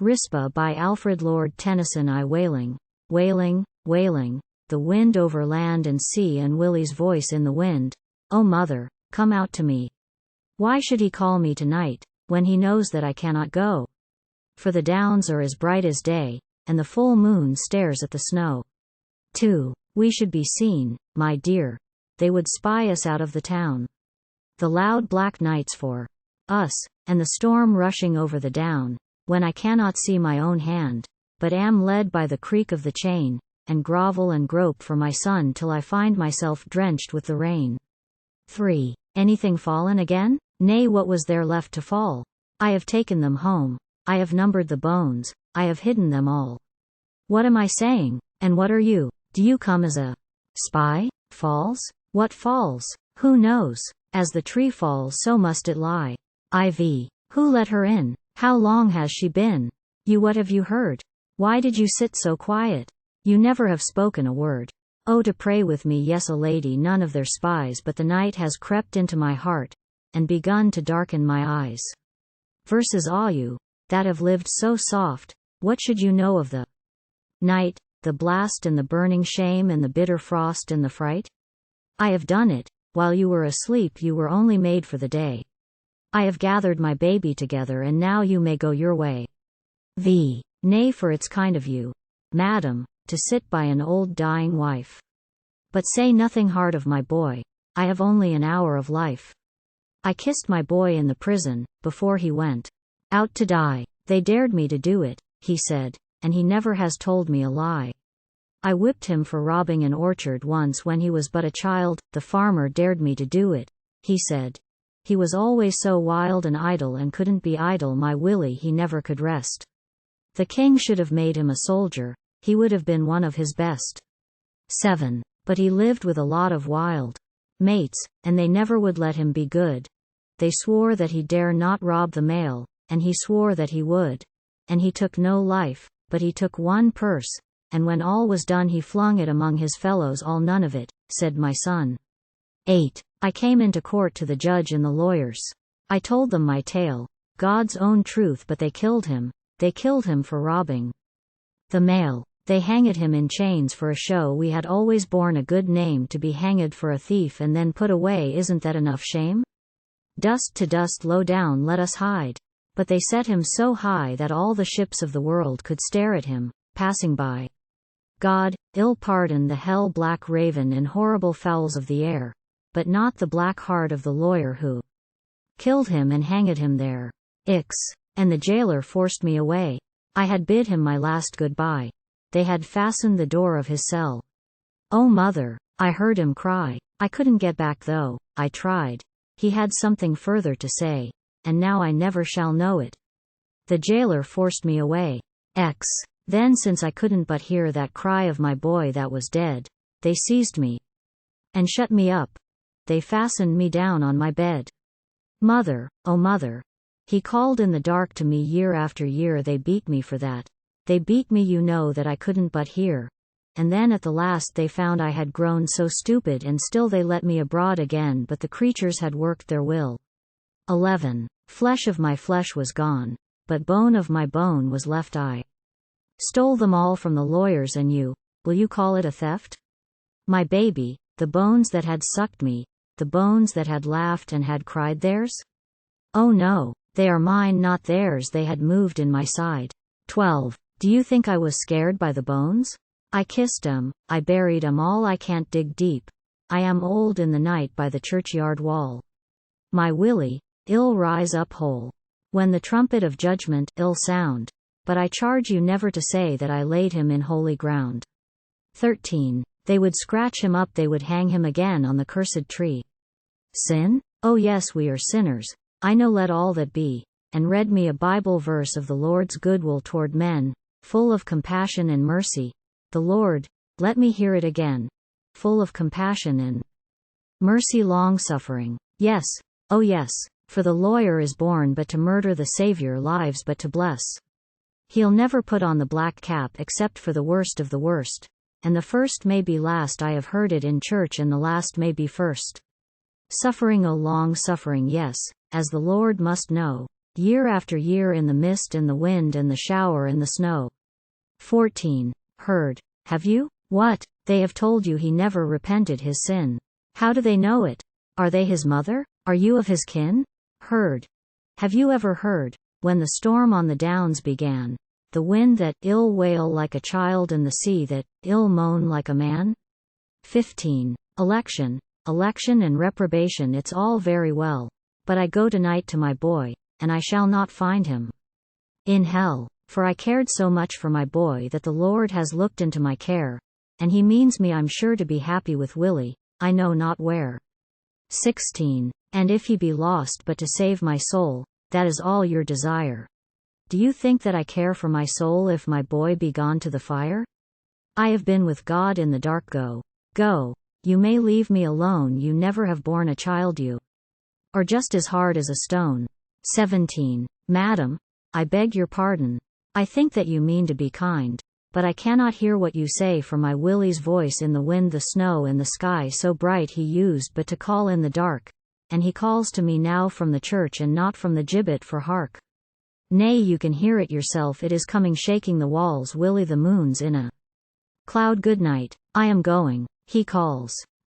Rizpah by Alfred. Lord Tennyson. Wailing, wailing, wailing, the wind over land and sea, and Willy's voice in the wind. Oh mother, come out to me. Why should he call me tonight, when he knows that I cannot go? For the downs are as bright as day, and the full moon stares at the snow. 2. We should be seen, my dear. They would spy us out of the town. The loud black nights for us, and the storm rushing over the down, when I cannot see my own hand, but am led by the creak of the chain, and grovel and grope for my son till I find myself drenched with the rain. 3. Anything fallen again? Nay, what was there left to fall? I have taken them home. I have numbered the bones. I have hidden them all. What am I saying? And what are you? Do you come as a spy? Falls? What falls? Who knows? As the tree falls, so must it lie. IV. Who let her in? How long has she been? You, what have you heard? Why did you sit so quiet? You never have spoken a word. Oh, to pray with me, yes, a lady, none of their spies, but the night has crept into my heart, and begun to darken my eyes. Verses all you, that have lived so soft, what should you know of the night, the blast and the burning shame and the bitter frost and the fright? I have done it, while you were asleep. You were only made for the day. I have gathered my baby together, and now you may go your way. Nay, for it's kind of you, madam, to sit by an old dying wife. But say nothing hard of my boy, I have only an hour of life. I kissed my boy in the prison, before he went out to die. They dared me to do it, he said, and he never has told me a lie. I whipped him for robbing an orchard once when he was but a child. The farmer dared me to do it, he said. He was always so wild and idle, and couldn't be idle, my Willy, he never could rest. The king should have made him a soldier, he would have been one of his best. 7. But he lived with a lot of wild mates, and they never would let him be good. They swore that he dare not rob the mail, and he swore that he would. And he took no life, but he took one purse, and when all was done he flung it among his fellows all. None of it, said my son. 8. I came into court to the judge and the lawyers. I told them my tale, God's own truth, but they killed him for robbing the mail. They hanged him in chains for a show. We had always borne a good name to be hanged for a thief and then put away. Isn't that enough shame? Dust to dust, low down let us hide. But they set him so high that all the ships of the world could stare at him, passing by. God, ill pardon the hell black raven and horrible fowls of the air, but not the black heart of the lawyer who killed him and hanged him there. And the jailer forced me away. I had bid him my last goodbye. They had fastened the door of his cell. Oh mother, I heard him cry. I couldn't get back though I tried. He had something further to say, and now I never shall know it. The jailer forced me away. Then, since I couldn't but hear that cry of my boy that was dead, they seized me and shut me up. They fastened me down on my bed. Mother, oh mother, he called in the dark to me year after year. They beat me for that. They beat me, you know, that I couldn't but hear. And then at the last they found I had grown so stupid, and still they let me abroad again, but the creatures had worked their will. 11. Flesh of my flesh was gone, but bone of my bone was left. I stole them all from the lawyers, and will you call it a theft? My baby, the bones that had sucked me, the bones that had laughed and had cried, theirs? Oh no, they are mine, not theirs. They had moved in my side. 12. Do you think I was scared by the bones? I kissed 'em, I buried 'em all. I can't dig deep. I am old in the night by the churchyard wall. My Willy, ill rise up whole. When the trumpet of judgment ill sound, but I charge you never to say that I laid him in holy ground. 13. They would scratch him up, they would hang him again on the cursed tree. Sin? Oh yes, we are sinners. I know, let all that be, and read me a Bible verse of the Lord's goodwill toward men, full of compassion and mercy. The Lord, let me hear it again. Full of compassion and mercy, long-suffering. Yes, oh yes, for the lawyer is born but to murder, the Savior lives but to bless. He'll never put on the black cap except for the worst of the worst. And the first may be last. I have heard it in church, and the last may be first. Suffering, oh long suffering, yes, as the Lord must know. year after year in the mist and the wind and the shower and the snow. 14. Heard. Have you? What? They have told you he never repented his sin. How do they know it? Are they his mother? Are you of his kin? Heard. Have you ever heard, when the storm on the downs began, the wind that ill wail like a child and the sea that ill moan like a man? 15. Election. Election and reprobation, it's all very well. But I go tonight to my boy, and I shall not find him in hell, for I cared so much for my boy that the Lord has looked into my care, and he means me I'm sure to be happy with Willy, I know not where. 16. And if he be lost but to save my soul, that is all your desire. Do you think that I care for my soul if my boy be gone to the fire? I have been with God in the dark. Go, go, you may leave me alone, you never have borne a child, you are just as hard as a stone. 17. Madam, I beg your pardon. I think that you mean to be kind, but I cannot hear what you say for my Willy's voice in the wind, the snow and the sky so bright he used but to call in the dark, and he calls to me now from the church and not from the gibbet, for hark. Nay, you can hear it yourself, it is coming shaking the walls, Willy, the moon's in a cloud, good night, I am going, he calls.